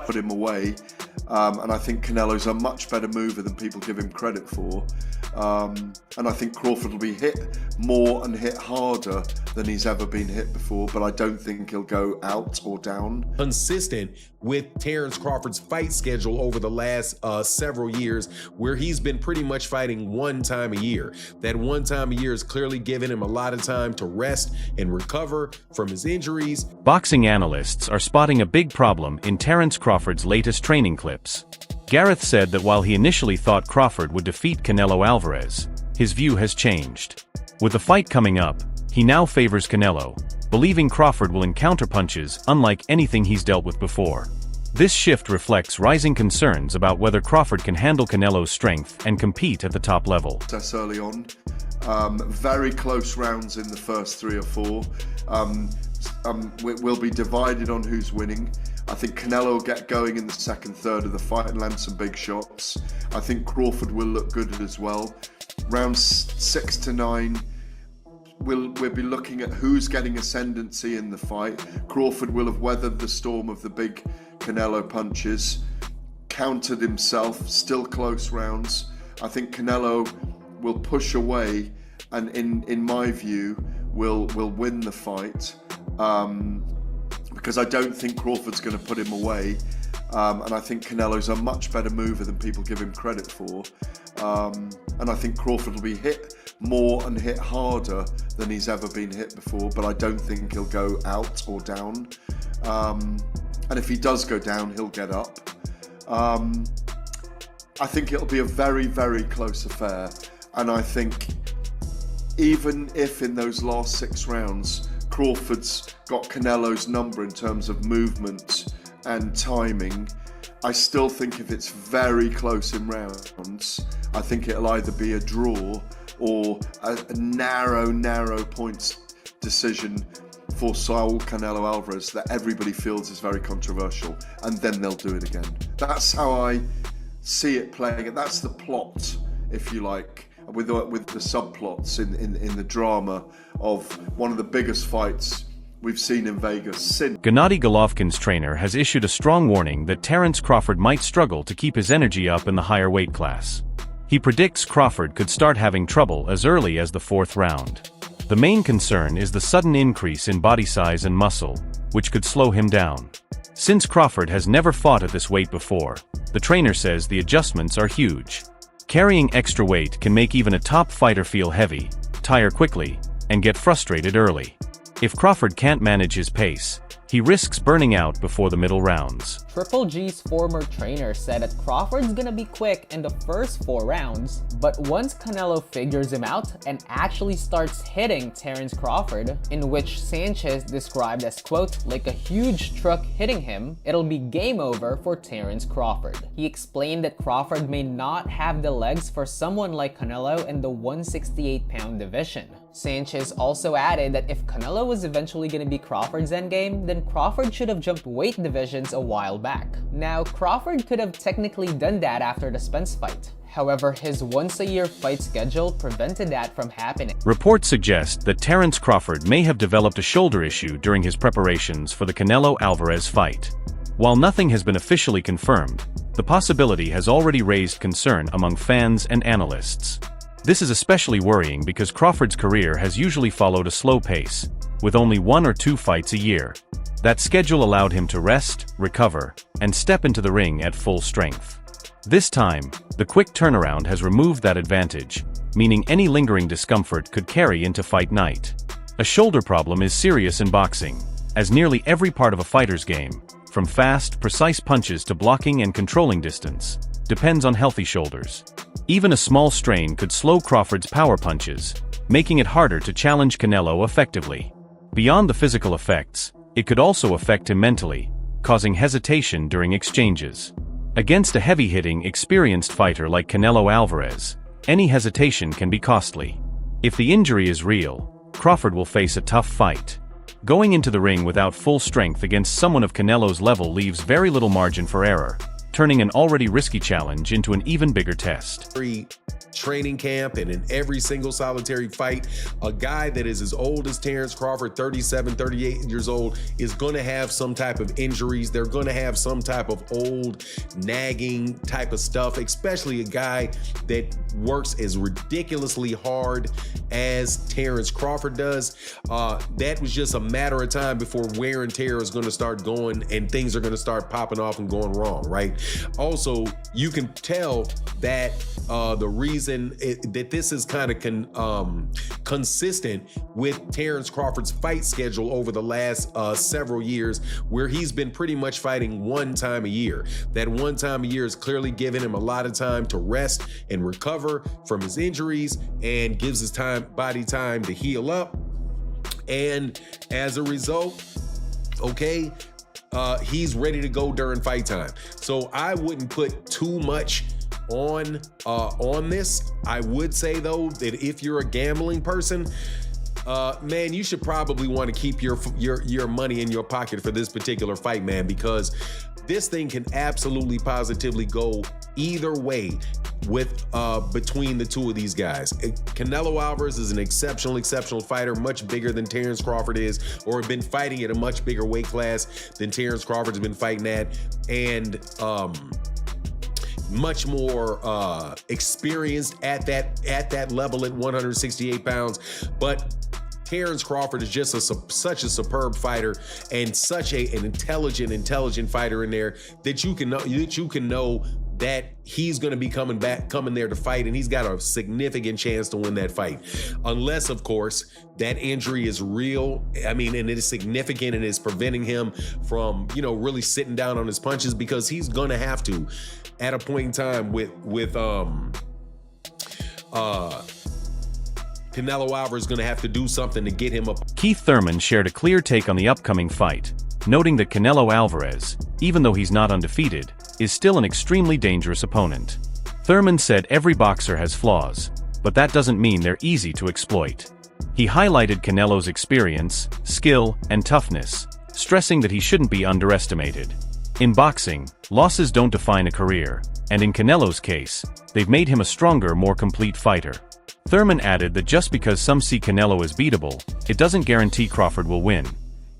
Put him away, and I think Canelo's a much better mover than people give him credit for. And I think Crawford will be hit more and hit harder than he's ever been hit before, but I don't think he'll go out or down. Consistent with Terence Crawford's fight schedule over the last several years, where he's been pretty much fighting one time a year. That one time a year is clearly giving him a lot of time to rest and recover from his injuries. Boxing analysts are spotting a big problem in Terence Crawford's latest training clips. Gareth said that while he initially thought Crawford would defeat Canelo Alvarez, his view has changed. With the fight coming up, he now favors Canelo, believing Crawford will encounter punches unlike anything he's dealt with before. This shift reflects rising concerns about whether Crawford can handle Canelo's strength and compete at the top level. That's early on. Very close rounds in the first 3 or 4. We'll be divided on who's winning. I think Canelo will get going in the second third of the fight and land some big shots. I think Crawford will look good as well. Rounds 6 to 9, we'll be looking at who's getting ascendancy in the fight. Crawford will have weathered the storm of the big Canelo punches, countered himself, still close rounds. I think Canelo will push away and in my view will win the fight, because I don't think Crawford's going to put him away, and I think Canelo's a much better mover than people give him credit for, and I think Crawford will be hit more and hit harder than he's ever been hit before, but I don't think he'll go out or down, and if he does go down, he'll get up. I think it'll be a very, very close affair, and I think even if in those last 6 rounds Crawford's got Canelo's number in terms of movement and timing, I still think if it's very close in rounds, I think it'll either be a draw or a narrow points decision for Saul Canelo Alvarez that everybody feels is very controversial, and then they'll do it again. That's how I see it playing. That's the plot, if you like, with the subplots in the drama of one of the biggest fights we've seen in Vegas since. Gennady Golovkin's trainer has issued a strong warning that Terence Crawford might struggle to keep his energy up in the higher weight class. He predicts Crawford could start having trouble as early as the 4th round. The main concern is the sudden increase in body size and muscle, which could slow him down. Since Crawford has never fought at this weight before, the trainer says the adjustments are huge. Carrying extra weight can make even a top fighter feel heavy, tire quickly, and get frustrated early. If Crawford can't manage his pace, he risks burning out before the middle rounds. Triple G's former trainer said that Crawford's gonna be quick in the first 4 rounds, but once Canelo figures him out and actually starts hitting Terence Crawford, in which Sanchez described as, quote, like a huge truck hitting him, it'll be game over for Terence Crawford. He explained that Crawford may not have the legs for someone like Canelo in the 168-pound division. Sanchez also added that if Canelo was eventually going to be Crawford's endgame, then Crawford should have jumped weight divisions a while back. Now, Crawford could have technically done that after the Spence fight. However, his once-a-year fight schedule prevented that from happening. Reports suggest that Terence Crawford may have developed a shoulder issue during his preparations for the Canelo Alvarez fight. While nothing has been officially confirmed, the possibility has already raised concern among fans and analysts. This is especially worrying because Crawford's career has usually followed a slow pace, with only 1 or 2 fights a year. That schedule allowed him to rest, recover, and step into the ring at full strength. This time, the quick turnaround has removed that advantage, meaning any lingering discomfort could carry into fight night. A shoulder problem is serious in boxing, as nearly every part of a fighter's game, from fast, precise punches to blocking and controlling distance, depends on healthy shoulders. Even a small strain could slow Crawford's power punches, making it harder to challenge Canelo effectively. Beyond the physical effects, it could also affect him mentally, causing hesitation during exchanges. Against a heavy-hitting, experienced fighter like Canelo Alvarez, any hesitation can be costly. If the injury is real, Crawford will face a tough fight. Going into the ring without full strength against someone of Canelo's level leaves very little margin for error. turning an already risky challenge into an even bigger test. Training camp and in every single solitary fight, a guy that is as old as Terence Crawford, 37, 38 years old, is going to have some type of injuries. They're going to have some type of old nagging type of stuff, especially a guy that works as ridiculously hard as Terence Crawford does. That was just a matter of time before wear and tear is going to start going and things are going to start popping off and going wrong, right? Also, you can tell that the reason that this is kind of consistent with Terence Crawford's fight schedule over the last several years, where he's been pretty much fighting one time a year. That one time a year is clearly giving him a lot of time to rest and recover from his injuries and gives his body time to heal up. And as a result, okay, he's ready to go during fight time. So I wouldn't put too much on this. I would say though that if you're a gambling person, man, you should probably want to keep your money in your pocket for this particular fight, man, because this thing can absolutely positively go either way with between the two of these guys. Canelo Alvarez is an exceptional fighter, much bigger than Terence Crawford is, or been fighting at a much bigger weight class than Terence Crawford's been fighting at, and much more experienced at that level at 168 pounds. But Terence Crawford is just such a superb fighter and such an intelligent fighter in there that you can know that he's going to be coming there to fight, and he's got a significant chance to win that fight. Unless, of course, that injury is real. I mean, and it is significant and is preventing him from, really sitting down on his punches, because he's going to have to at a point in time with Canelo Alvarez is going to have to do something to get him up. Keith Thurman shared a clear take on the upcoming fight, noting that Canelo Alvarez, even though he's not undefeated, is still an extremely dangerous opponent. Thurman said every boxer has flaws, but that doesn't mean they're easy to exploit. He highlighted Canelo's experience, skill, and toughness, stressing that he shouldn't be underestimated. In boxing, losses don't define a career, and in Canelo's case, they've made him a stronger, more complete fighter. Thurman added that just because some see Canelo as beatable, it doesn't guarantee Crawford will win.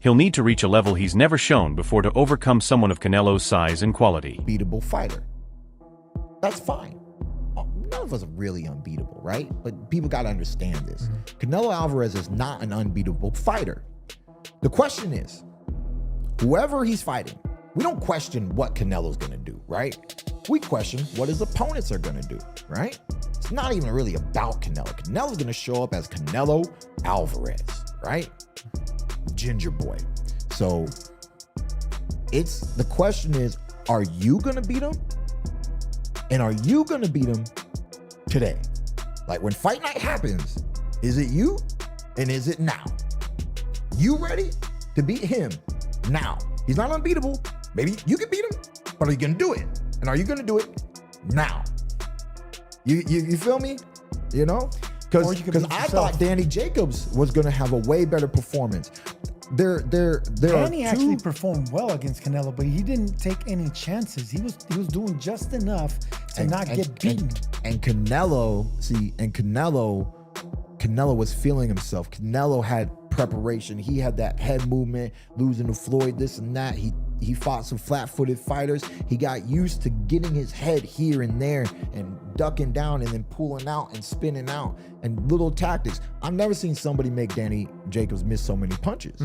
He'll need to reach a level he's never shown before to overcome someone of Canelo's size and quality. Beatable fighter. That's fine. None of us are really unbeatable, right? But people got to understand this. Canelo Alvarez is not an unbeatable fighter. The question is, whoever he's fighting, we don't question what Canelo's going to do, right? We question what his opponents are going to do, right? It's not even really about Canelo. Canelo's going to show up as Canelo Alvarez, right? Ginger boy. So the question is, are you going to beat him? And are you going to beat him today? Like when fight night happens, is it you? And is it now? You ready to beat him now? He's not unbeatable. Maybe you can beat him, but are you going to do it? And are you going to do it now? You feel me? Because I thought Danny Jacobs was going to have a way better performance. Danny actually performed well against Canelo, but he didn't take any chances. He was doing just enough to not get beaten. And Canelo was feeling himself. Canelo had preparation. He had that head movement, losing to Floyd, this and that. He fought some flat-footed fighters. He got used to getting his head here and there and ducking down and then pulling out and spinning out and little tactics. I've never seen somebody make Danny Jacobs miss so many punches.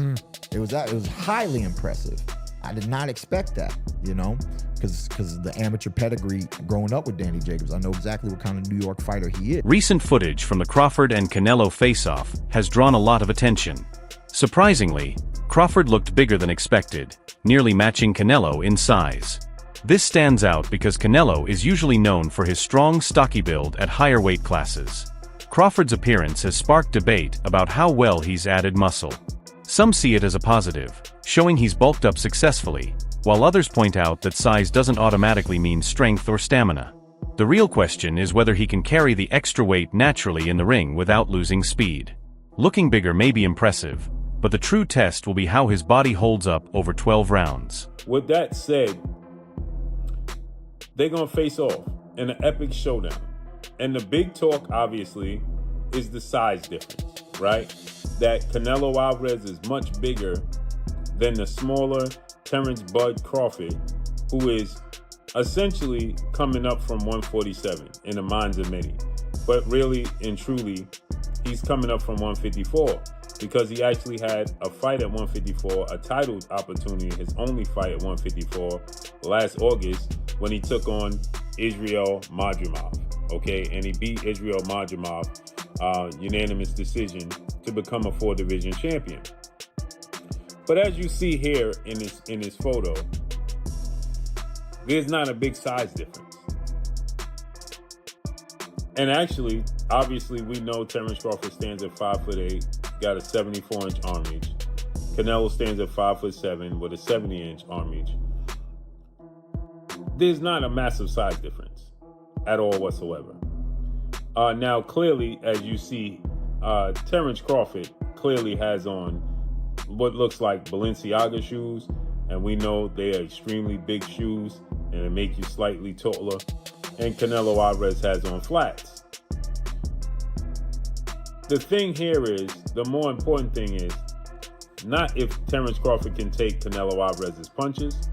It was highly impressive. I did not expect that, because the amateur pedigree growing up with Danny Jacobs. I know exactly what kind of New York fighter he is. Recent footage from the Crawford and Canelo face-off has drawn a lot of attention. Surprisingly, Crawford looked bigger than expected, nearly matching Canelo in size. This stands out because Canelo is usually known for his strong, stocky build at higher weight classes. Crawford's appearance has sparked debate about how well he's added muscle. Some see it as a positive, showing he's bulked up successfully, while others point out that size doesn't automatically mean strength or stamina. The real question is whether he can carry the extra weight naturally in the ring without losing speed. Looking bigger may be impressive, but the true test will be how his body holds up over 12 rounds. With that said, they're going to face off in an epic showdown. And the big talk, obviously, is the size difference, right? That Canelo Alvarez is much bigger than the smaller Terence Bud Crawford, who is essentially coming up from 147 in the minds of many. But really and truly, he's coming up from 154 because he actually had a fight at 154, a title opportunity, his only fight at 154 last August when he took on Israel Madrimov, okay? And he beat Israel Madrimov, unanimous decision, to become a 4-division champion. But as you see here in this photo, there's not a big size difference. And actually, obviously, we know Terence Crawford stands at 5'8", got a 74-inch arm reach. Canelo stands at 5'7" with a 70-inch arm reach. There's not a massive size difference at all whatsoever. Now, clearly, as you see, Terence Crawford clearly has on what looks like Balenciaga shoes, and we know they are extremely big shoes, and it make you slightly taller. And Canelo Alvarez has on flats. The thing here is, the more important thing is, not if Terence Crawford can take Canelo Alvarez's punches.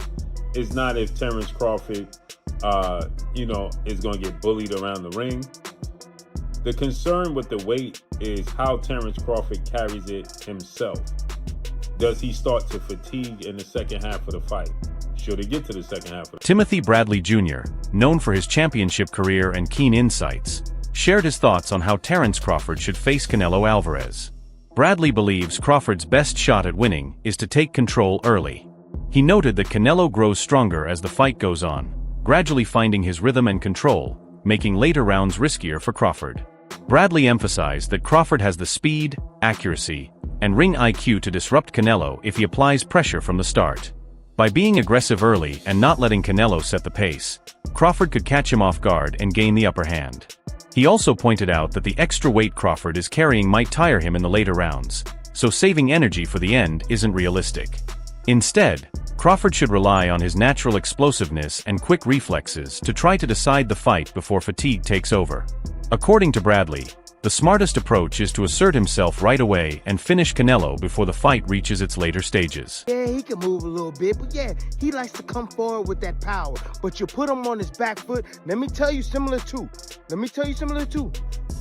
It's not if Terence Crawford, is going to get bullied around the ring. The concern with the weight is how Terence Crawford carries it himself. Does he start to fatigue in the second half of the fight? Should he get to the second half of the fight? Timothy Bradley Jr., known for his championship career and keen insights, shared his thoughts on how Terence Crawford should face Canelo Alvarez. Bradley believes Crawford's best shot at winning is to take control early. He noted that Canelo grows stronger as the fight goes on, gradually finding his rhythm and control, making later rounds riskier for Crawford. Bradley emphasized that Crawford has the speed, accuracy, and ring IQ to disrupt Canelo if he applies pressure from the start. By being aggressive early and not letting Canelo set the pace, Crawford could catch him off guard and gain the upper hand. He also pointed out that the extra weight Crawford is carrying might tire him in the later rounds, so saving energy for the end isn't realistic. Instead, Crawford should rely on his natural explosiveness and quick reflexes to try to decide the fight before fatigue takes over. According to Bradley, the smartest approach is to assert himself right away and finish Canelo before the fight reaches its later stages. Yeah, he can move a little bit, but yeah, he likes to come forward with that power. But you put him on his back foot. Let me tell you similar too.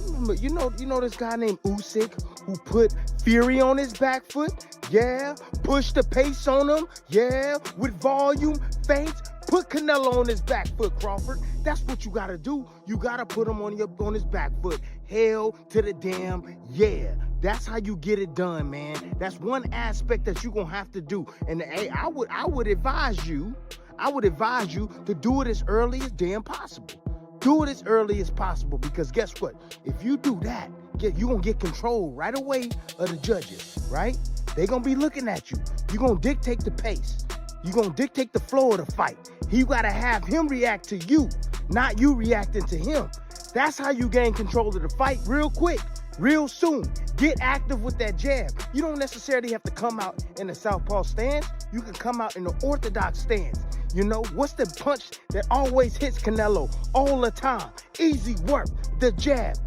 Remember, you know this guy named Usyk who put Fury on his back foot? Yeah, push the pace on him. Yeah, with volume, feints. Put Canelo on his back foot, Crawford. That's what you gotta do. You gotta put him on his back foot. Hell to the damn yeah. That's how you get it done, man. That's one aspect that you're gonna have to do. And hey, I would advise you to do it as early as damn possible. Do it as early as possible, because guess what? If you do that, you're gonna get control right away of the judges, right? They're gonna be looking at you. You're gonna dictate the pace. You're gonna dictate the flow of the fight. You gotta have him react to you, not you reacting to him. That's how you gain control of the fight real quick, real soon. Get active with that jab. You don't necessarily have to come out in the southpaw stance. You can come out in the orthodox stance. You know, what's the punch that always hits Canelo all the time? Easy work, the jab.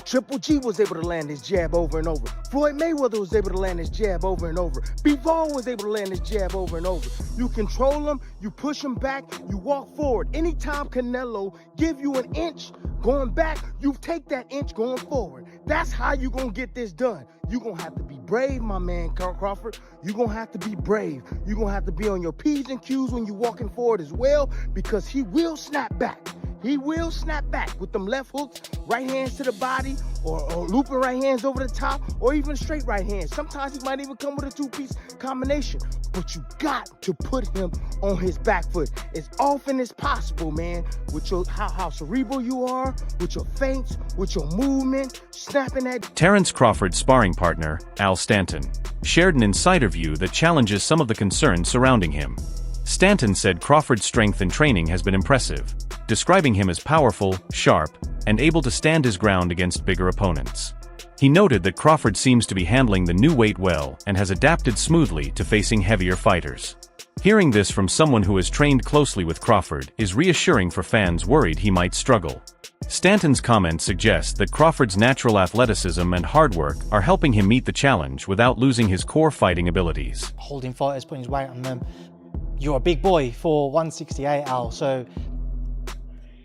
Triple G was able to land his jab over and over. Floyd Mayweather was able to land his jab over and over. Bivol was able to land his jab over and over. You control him, you push him back, you walk forward. Anytime Canelo give you an inch going back, you take that inch going forward. That's how you gonna get this done. You're gonna have to be brave, my man, Crawford. You're gonna have to be brave. You're gonna have to be on your P's and Q's when you're walking forward as well, because he will snap back. He will snap back with them left hooks, right hands to the body, or looping right hands over the top, or even straight right hands. Sometimes he might even come with a two-piece combination. But you got to put him on his back foot as often as possible, man. With your how cerebral you are, with your feints, with your movement, snapping that. Terence Crawford's sparring partner, Al Stanton, shared an insider view that challenges some of the concerns surrounding him. Stanton said Crawford's strength and training has been impressive, describing him as powerful, sharp, and able to stand his ground against bigger opponents. He noted that Crawford seems to be handling the new weight well and has adapted smoothly to facing heavier fighters. Hearing this from someone who has trained closely with Crawford is reassuring for fans worried he might struggle. Stanton's comments suggest that Crawford's natural athleticism and hard work are helping him meet the challenge without losing his core fighting abilities. Holding fighters, putting his weight on them. You're a big boy for 168, Al, so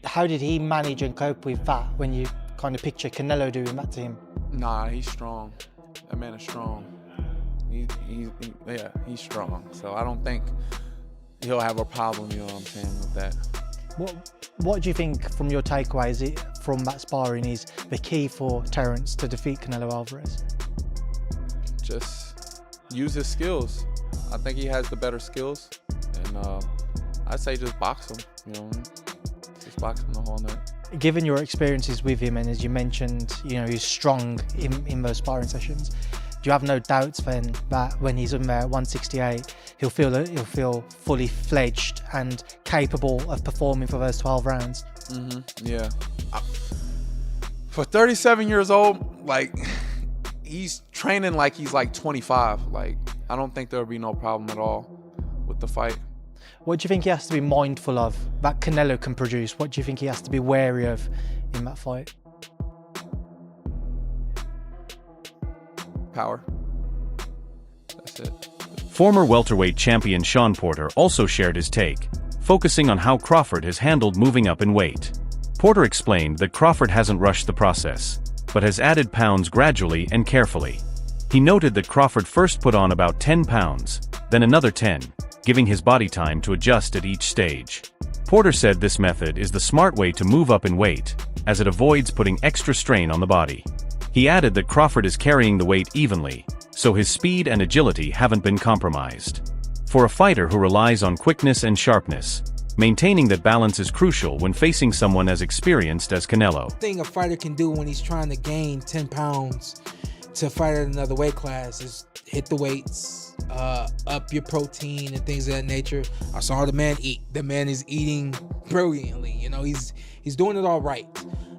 how did he manage and cope with that when you kind of picture Canelo doing that to him? Nah, he's strong. That man is strong. Yeah, he's strong. So I don't think he'll have a problem, you know what I'm saying, with that. What do you think, from your takeaways from that sparring, is the key for Terence to defeat Canelo Alvarez? Just use his skills. I think he has the better skills, and I'd say just box him, you know what I mean? Just box him the whole night. Given your experiences with him, and as you mentioned, you know, he's strong in those sparring sessions, do you have no doubts then that when he's in there at 168, he'll feel fully fledged and capable of performing for those 12 rounds? Yeah. For 37 years old, like, he's training like he's like 25. Like, I don't think there'll be no problem at all with the fight. What do you think he has to be mindful of that Canelo can produce? What do you think he has to be wary of in that fight? Power. That's it. Former welterweight champion Shawn Porter also shared his take, focusing on how Crawford has handled moving up in weight. Porter explained that Crawford hasn't rushed the process, but has added pounds gradually and carefully. He noted that Crawford first put on about 10 pounds, then another 10, giving his body time to adjust at each stage. Porter said this method is the smart way to move up in weight, as it avoids putting extra strain on the body. He added that Crawford is carrying the weight evenly, so his speed and agility haven't been compromised. For a fighter who relies on quickness and sharpness, maintaining that balance is crucial when facing someone as experienced as Canelo. The thing a fighter can do when he's trying to gain 10 pounds to fight at another weight class is hit the weights, up your protein and things of that nature. I saw the man eat. The man is eating brilliantly. You know, he's doing it all right.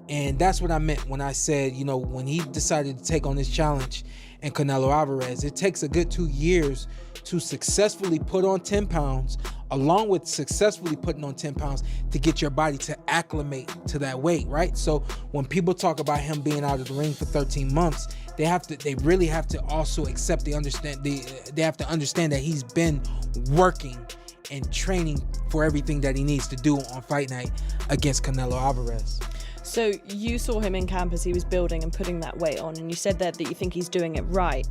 And that's what I meant when I said, you know, when he decided to take on this challenge and Canelo Alvarez, it takes a good 2 years to successfully put on 10 pounds, along with successfully putting on 10 pounds to get your body to acclimate to that weight, right? So when people talk about him being out of the ring for 13 months, they really have to also accept they have to understand that he's been working and training for everything that he needs to do on fight night against Canelo Alvarez. So you saw him in camp as he was building and putting that weight on, and you said that you think he's doing it right.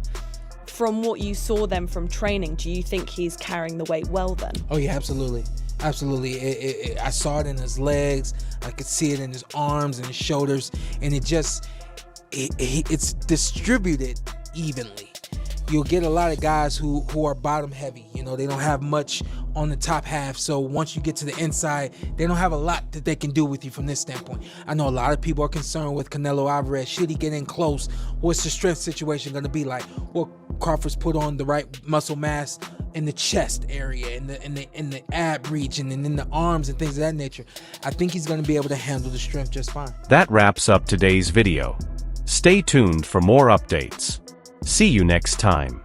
From what you saw then from training, do you think he's carrying the weight well then? Oh yeah, absolutely. Absolutely. I saw it in his legs. I could see it in his arms and his shoulders, and it's distributed evenly. You'll get a lot of guys who are bottom heavy. You know, they don't have much on the top half. So once you get to the inside, they don't have a lot that they can do with you from this standpoint. I know a lot of people are concerned with Canelo Alvarez. Should he get in close? What's the strength situation going to be like? Well, Crawford's put on the right muscle mass in the chest area, in the ab region, and in the arms and things of that nature. I think he's going to be able to handle the strength just fine. That wraps up today's video. Stay tuned for more updates. See you next time.